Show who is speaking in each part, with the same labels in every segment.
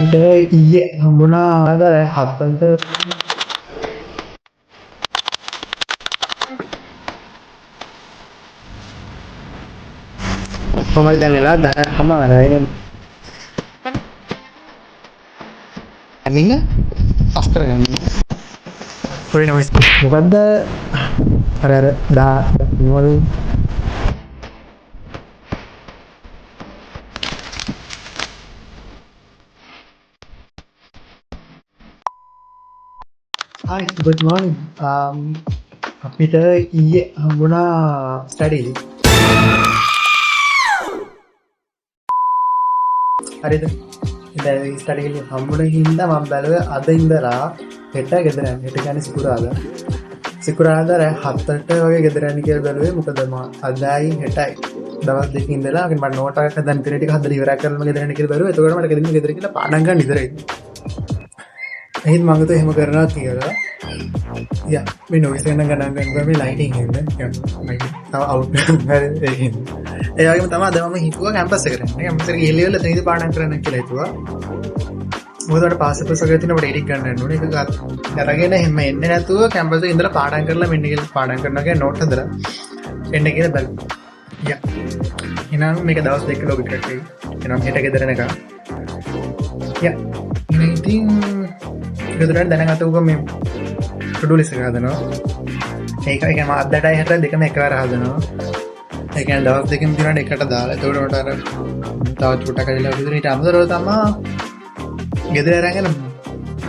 Speaker 1: ඊයේ හම්බුණා අර හත්වලට කොහමද දැන් වෙලා 10:00යි අනින්න අස්තර ගන්න පොඩි නෝයිස් මොකද්ද අර දා නිවල් Hi, good morning. අපිට ඊයේ හම්බුණා ස්ටඩි. හරිද? ඉතින් ස්ටඩි එකේ හම්බුණ හින්දා මම බැලුවේ අද ඉඳලා හෙට ගෙදර යන්න. හෙට කියන්නේ සිකුරාදා. සිකුරාදා රෑ 7ට වගේ ගෙදර යන්න කියලා බැලුවේ. මොකද මම අදයි හෙටයි දවස් දෙකකින් ඉඳලා මම නෝට් එකක් හදන්න ඉතින් ටික හදලා ඉවර කරලා ගෙදර යන්න කියලා බැලුවා. එතකොට මට ගෙදරින් ගෙදර කියලා පාඩම් ගන්න ඉතරයි. එහෙත් මම તો එහෙම කරනවා කියලා යා මේ නොයිස් එක ගණන් ගන්න මේ ලයිටින් එක තව අවුට් ඒකින් ඒ වගේම තමයි අද මම හිතුවා කැම්පස් එකට යන්න. කැම්පස් එකට ගිහලා එතනදී පාඩම් කරන්න කියලා හිතුවා. මොකද මට පාස් එකක් තියෙන අපිට එඩිට් ගන්න යන්න ඕනේ. ඒක අරගෙන එහෙම එන්නේ නැතුව කැම්පස් එකේ ඉඳලා පාඩම් කරලා මෙන්න කියලා පාඩම් කරනවා කියන නෝට් හදලා එන්න කියලා බලමු. යා එහෙනම් මේක දවස් දෙකක ලොග් එකක් වෙයි. එහෙනම් හෙට ගෙදර යනකම් යා ඉතින් ගෙදරට දැනගත්ත උග මේ ටුඩු ලිස්ට් එක හදනවා. ඒක මම අදටයි හෙට දෙකම එකවර හදනවා. ඒ කියන්නේ දවස් දෙකකින් දිනන එකට දාලා ඒකට මට අර තව චුට්ටක් අදලා විතර ඊට අමතරව තමයි ගෙදර අරගෙන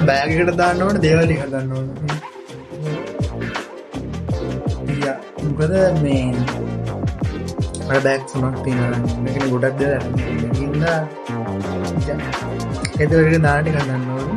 Speaker 1: බෑග් එකට දාන්න ඕනේ දේවල් ටික හදන්න ඕනේ. යා මොකද මේ මට බෑග් තුනක් තියෙනවා. මේකනේ ගොඩක් දේවල් අරන් ඉන්න. ගෙදර දාන්න ටික හදන්න ඕනේ.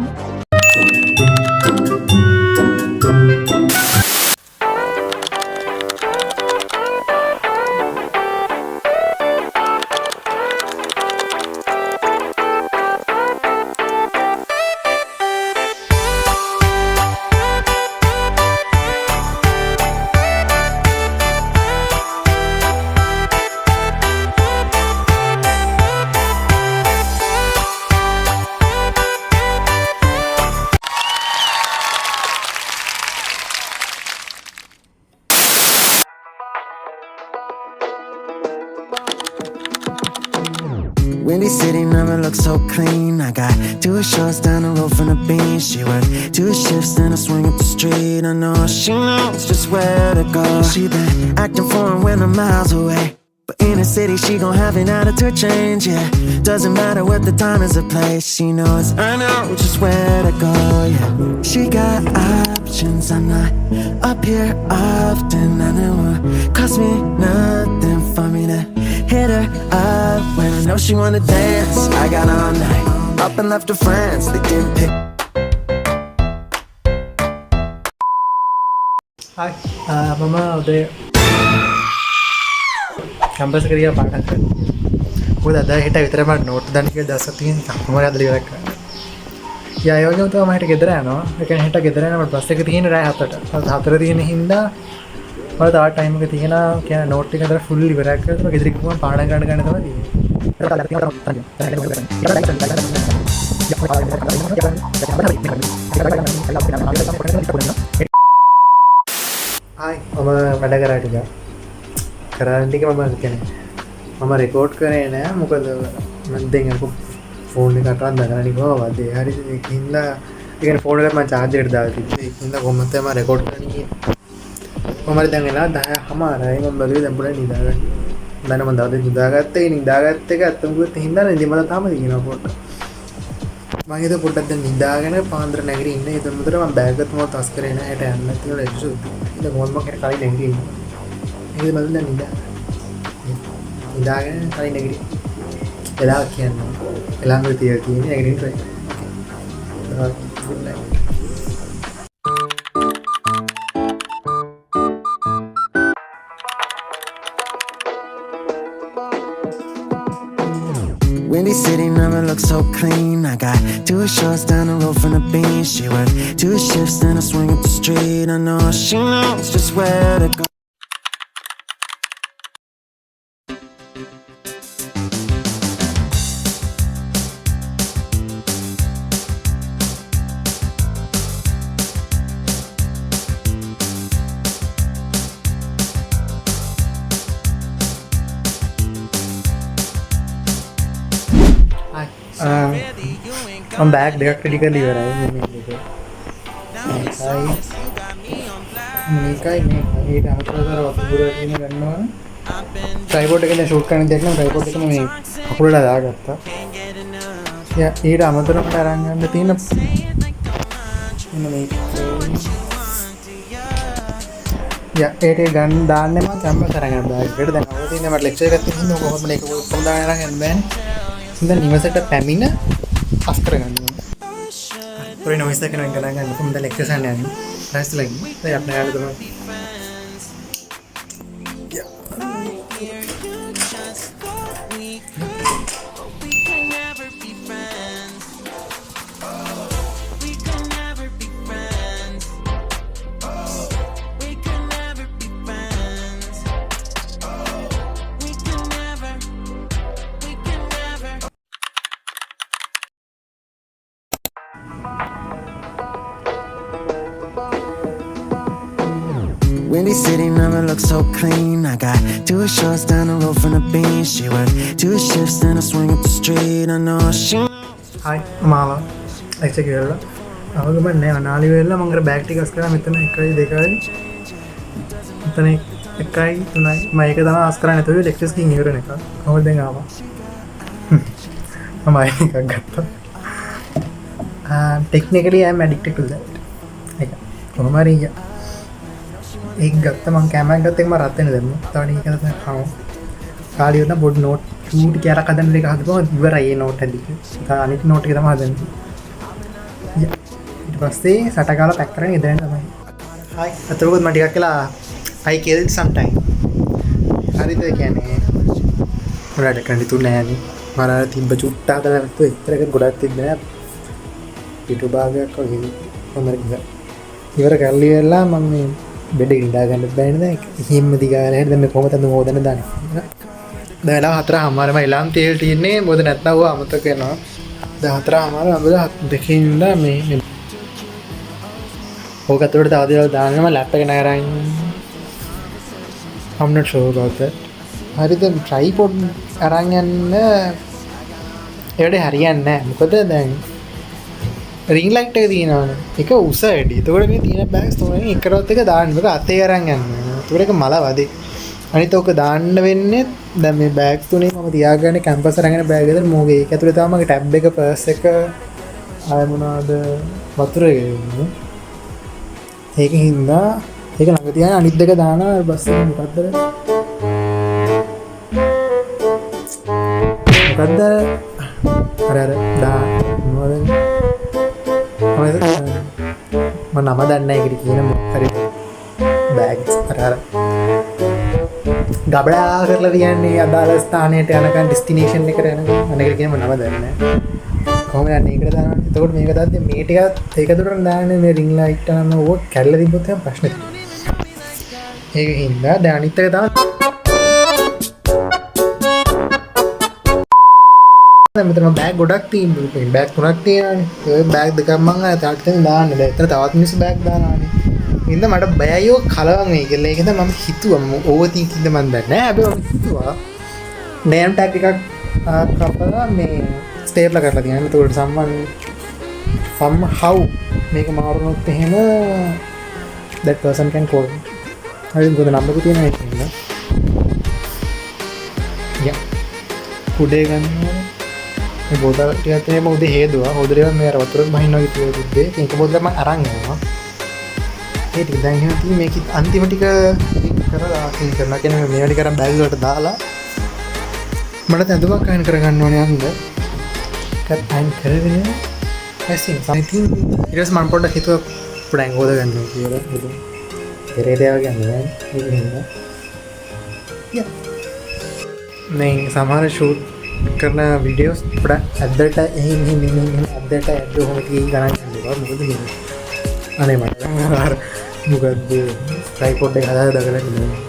Speaker 2: Windy City never looks so clean. I got 2 shorts down the road from the beach. She worked 2 shifts, then I swing up the street. I know she knows just where to go. She been acting foreign when I'm miles away, but in the city she gon' have an attitude change, yeah. Doesn't matter what the time is or place. She knows I know just where to go, yeah. She got options, I'm not up here often. I know it cost me nothing for me to hit her up when I know she wanna dance. I got all night, up and left her friends, they didn't pick.
Speaker 1: Hi, මම උදේ campus එකට ගියා පාඩම් කරන්න. මොකද අද හෙට විතර මට නෝට් දාන්න කියලා දවසක් තියෙනවා. කොහොමද අද ඉවර කරන්න. යා ඒ වගේම තමයි මම හෙට ගෙදර යනවා. ඒ කියන්නේ හෙට ගෙදර යනවා මට බස් එක තියෙන රෑ 7ට. 4 තියෙන හින්දා මම තව ටයිම් එක තියෙනවා. කියන්නේ නෝට් එක අතර ෆුල් ඉවර කරලා ගෙදර ගිහම පාඩම් ගන්න තමයි තියෙන්නේ. Hi, මම වැඩ කරා ටික. කරාන ටික මම කියන්නේ මම රෙකෝඩ් කරේ නෑ මොකද මම දැන් අර ෆෝන් එකකට දාගෙන ඉවවද හරි ඒකින්ද ඒ කියන්නේ ෆෝන් එකට මම charge එකට දාලා තිබ්බේ ඒකින්ද කොහොමද මම රෙකෝඩ් කරන්නේ කොහමද දැන් වෙලා 10:00යි මම බැලුවේ දැන් පොඩ්ඩක් නිදාගන්න දැන් මම දවල්ේ නිදාගත්ත එක අත්තමුකුත් හින්දා නේ මම තාම දිනනවා පොඩ්ඩක් මම හිතුවා පොඩ්ඩක් දැන් නිදාගෙන පාන්දර නැගිටින්න ඉන්නේ ඒතර මුතර මම බෑග් එකත් මොකක් තස් කරේ නෑ හෙට යන්න කියලා එපිසෝඩ් ඉතින් කොහොමද මම කලින් නැගිටින්න ඒක මම දැන් නිදාගෙන කලින් නැගිටින්න එලා කියන්නේ එලාම තියෙන්නේ නැගිටින්න try good night.
Speaker 2: Windy City never looks so clean. I got 2 shorts down the road from the beach. She worked 2 shifts, then I swing up the street. I know she knows just where to go.
Speaker 1: මම bag දෙකක් ready කරලා ඉවරයි මේකයි මේක අමතරව වතුර වලින් ගන්නවා ට්‍රයිපෝඩ් එකෙන් ෂූට් කරන දෙයක් නම් ට්‍රයිපෝඩ් එකම මේ කකුලට දාගත්තා ඊට අමතරව අරන් යන්න තියෙන මේක ඒට ගන්න දාන්න මම කැම්පස් අරන් යන්න බෑග් එකට දැන් අවුල තියෙනවා මට ලෙක්චර් එකක් තියෙනවා කොහොමද මේක කොහොමද දාන්න අරන් යන්න බෑනේ ඉතින් නිවසට පැමිණ අස් කරගන්න ඕනේ පොරේ නොයිස් එක නම් ගණන් ගන්න කොහොමද ලෙක්චර්ස් යන්න යන්නේ ක්ලාස් ලයින් දැන් අපේ යාළුවෝ තමයි
Speaker 2: Windy City never looks so clean. I got 2 shorts down the road from the beach. She worked 2 shifts and I swing up the street. I know she.
Speaker 1: Hi, මාවා lecture කියලා අවුලම නෑ අනාලි වෙලා මම අර බෑග් ටික අස් කරා මෙතන 1යි 2යි මෙතන 1යි 3යි මම ඒක තමයි අස් කරන්නේ නැතුව ලෙක්චර්ස් කින් ඉවර වෙන එක කොහොමද දැන් ආවා මම එකක් ගත්තා technically I am addicted to that ඒක කොහොම හරි ඒක ගත්තා මම කැමරා ගත්ත එක මම රත් වෙන දැම්මා තවනේ ඒක තමයි හාව කාලේ වුණා පොඩි නෝට් චූටි කියලා හදන්න එක හදපුවම ඉවරයි ඒ නෝට් හැදිච්ච ඒක අනිත් නෝට් එක තමයි හදන්නේ ඊට පස්සේ සටකාලා පැක් කරගෙන ඉදරෙන් තමයි හයි අතලොත් මම ටිකක් කියලා I kill sometime හරිද කියන්නේ ඔයාලට කන්දි තුන නෑනේ මම අර තිබ්බ චුට්ටා හදලා නැත්තු එක්තරක ගොඩක් තිබ්බ නෑ පිටු භාගයක් වගේ හොඳට ඉවර කරලි වෙලා මම මේ බෙඩ ඉඳා ගන්න බෑනේ දැන් හිම්ම දිගාලා හැද දැන් මේ කොහොමද හොදන්න දාන්නේ දැන් වෙලාව 4:00ම එලාම් තේල් තියෙන්නේ මොකද නැත්නම් ඔය අමතක වෙනවා දැන් 4:00ම අඹල දෙකේ ඉඳලා මේ ඕක අතට තව දේවල් දාන්න මම ලැප් එක නගරන් I'm not sure about that හරිද tripod අරන් යන්න ඒකට හරියන්නේ නැහැ මොකද දැන් ring light එක තියෙනවානේ ඒක උස වැඩි ඒතකොට මේ තියෙන bags තුනෙන් එකරොත් එක දාන්න මේක අතේ අරන් යන්න ඒතකොට ඒක මල වදේ අනිත් ඔක දාන්න වෙන්නේ දැන් මේ bags තුනේ මම තියාගන්නේ කැම්පස් අරගෙන bag එකේ මොකේ ඒක ඇතුලේ තමයි මගේ ටැබ් එක පර්ස් එක ආය මොනවාද වතුර එක ඉන්නේ ඒකෙන් හින්දා ඒක ළඟ තියාගෙන අනිත් දෙක දානවා බස් එක මොකද්ද අර දා මොනවද මම නම දන්නේ නැහැ ඒකට කියන හරි බෑග්ස් අර ගබඩා කරලා තියන්නේ අදාළ ස්ථානයට යනකන් ඩෙස්ටිනේෂන් එකට යනකන් අනේකට කියන මම නම දන්නේ නැහැ කොහොමද යන්නේ ඒකට දාන්නේ එතකොට මේක දාද්දි මේ ටිකත් ඒක දුරට දාන්නේ මේ රින් ලයිට් එක නම් ඕක කැඩලා තිබ්බොත් එහෙනම් ප්‍රශ්නේ තියෙනවා ඒක හින්දා දැන් අනිත් එක තමයි දැන් මෙතන බෑග් ගොඩක් තියෙනවා බෑග් තුනක් තියෙනවානේ ඒ බෑග් දෙකක් මම තාක්ෂණයෙන් දාන්න දැන් එතන තවත් මිනිස්සු බෑග් දානවානේ ඉතින් මට බයයි ඔය කලවම් වෙයි කියලා ඒක තමයි මම හිතුවා මම ඕවර් තින්කින්ද මන් දන්නේ නැහැ හැබැයි මම හිතුවා නේම් ටැග් එකක් කපලා මේ ස්ටේප්ලර් කරලා තියන්න ඒකට somehow මේක මාරුනොත් එහෙම that person can call හරි මොකද නම්බර් එක තියෙනවා ඒක නේද යා කුඩේ ගන්නවා මේ බෝතල් ටිකත් එහෙම උදේ හේදුවා හොදරේව මේ අර වතුරක් බහිනවා කිව්වේ තිබ්බේ ඒක බෝතල මම අරන් යනවා ඒ ටික දැන් එහෙම තියෙන්නේ මේක අන්තිම ටික කරලා ක්ලීන් කරනවා කියන්නේ මේ වැඩි කරන් බෑග් වලට දාලා මට ඇඳුමක් අයින් කරගන්න ඕනේ යන්න කත් අයින් කරගෙන ඇසින් something ඊට පස්සේ මම පොඩ්ඩක් හිතුවා පොඩ්ඩක් හොද ගන්නවා කියලා ඒක පෙරේදයා කියන්නේ ඒක හින්දා යා මේ සමහර ෂූට් කරන වීඩියෝස් පොඩ්ඩක් ඇද්දට එහෙම ඇද්දට ඇද්ද ඔහොම කී ගණන් ගන්නවා මොකද කියන්නේ අනේ මට අර මොකද්ද ට්‍රයිපොඩ් එක හදාලා දාගලා ඉන්නවා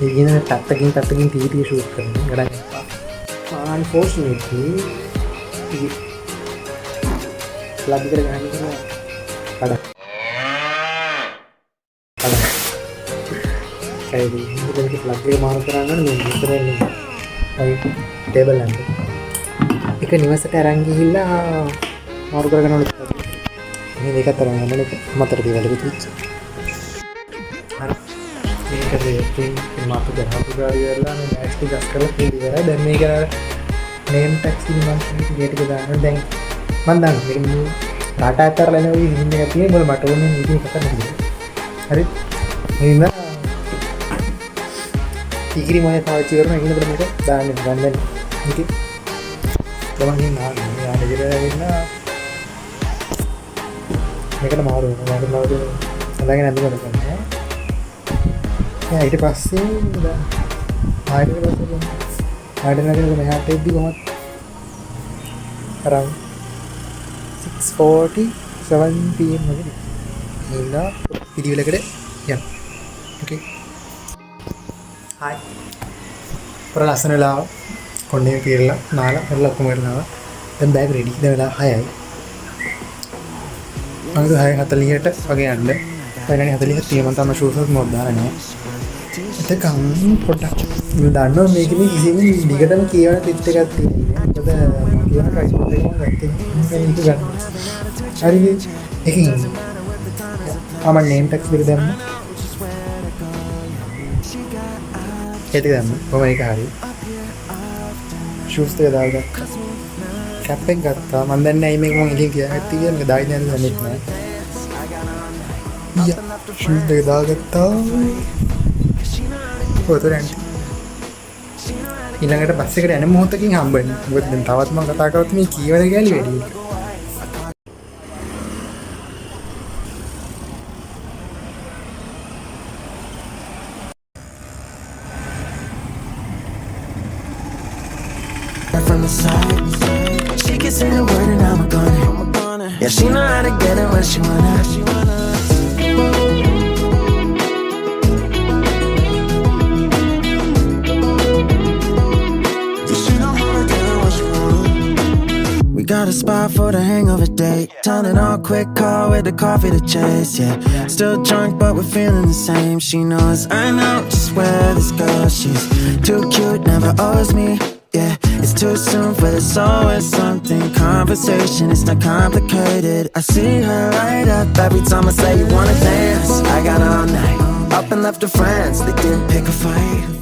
Speaker 1: ඒ කියන්නේ ටට්ටකින් ටීවී ෂූට් කරනවා ගණන් unfortunately plug कर गाने का पड़ा कई दिन के plug के मार कराना नहीं दूसरे नहीं भाई टेबल है එක නිවසට අරන් ගිහිල්ලා මාරු කරගෙන උඩ මේ දෙකත් අරන් යන්න එක මතර දේවල් එකතු වෙච්ච. හරි. මේකද මාතු ගහපු ගාරිය වල මේ මැච් එක ගස් කරලා ඉවරයි. දැන් මේක නේම් ටැක්ස් ඉන්න මම ගේට් එක දාන්න දැන් මම දාන්න මේක ටාටා කරලා එන ඔය හිමින් එක තියෙන්නේ මොකද මට ඕනේ මේක එක කරන්න. හරි. එහෙනම් ඉගිරි මොනේ පාවිච්චි කරන ඉන්නකොට මේක දාන්න ගන්න. මේක තමයි නාන්නේ ආයෙ ඉන්න මේකට මාරු වෙනවා. මම මාරු හදාගෙන අඳුරන කරන්නේ. ඊට පස්සේ ආයෙත් නැගලා මෙහාට එද්දි කොහොමද around 6:47 pm වගේ ඉන්නා පිළිවෙලකට යන්න. ඕකේ. හායි. පොර ලස්සන වෙලාව කොණ්ඩේ පිරලා නාලා පෙරලා ඔක්කොම කරනවා. දැන් බෑග් රෙඩි. දැන් වෙලා 6යි. මම 6:40ට වගේ යන්න. දැන් 40 තියෙන මම තමයි ෂූස් මොකක්ද දාලා නැහැ. එතකම් පොඩ්ඩක් මම දන්නවා මේකේ කිසිම දිගටම කියවන ටිප් එකක් තියෙනවා. මොකද මම කියන ප්‍රයිස් එක මම ගත්තා. හරි. ඒකෙන් මම නේම් ටැග්ස් දෙක දැම්ම. ඒක දැම්ම. කොහොම ඒක හරි. ෂූස් දෙක දාගත්තා. කැප් එක ගත්තා. මම දන්නේ නැහැ මේක මම එළිය ගියාත් කියලා මේක දාගෙන යන්න දන්නේ නැහැ. ෂූස් දෙක දාගත්තා. පොතරෙන් ඊළඟට බස් එකට යන මොහොතකින් හම්බෙන්නේ. මොකද දැන් තවත් මම කතා කරත් මේ කීවල ගෑලි වැඩි.
Speaker 2: From the side, she can say the word and I'm gonna. Yeah, she know how to get it when she wanna. We got a spot for the hangover date. Turning on quick call with the coffee to chase. Yeah, still drunk but we're feeling the same. She knows I know just where this goes. She's too cute, never owes me. Yeah, it's too soon for this. Always something. Conversation, it's not complicated. I see her light up every time I say you wanna dance. I got all night up and left her friends. They didn't pick a fight.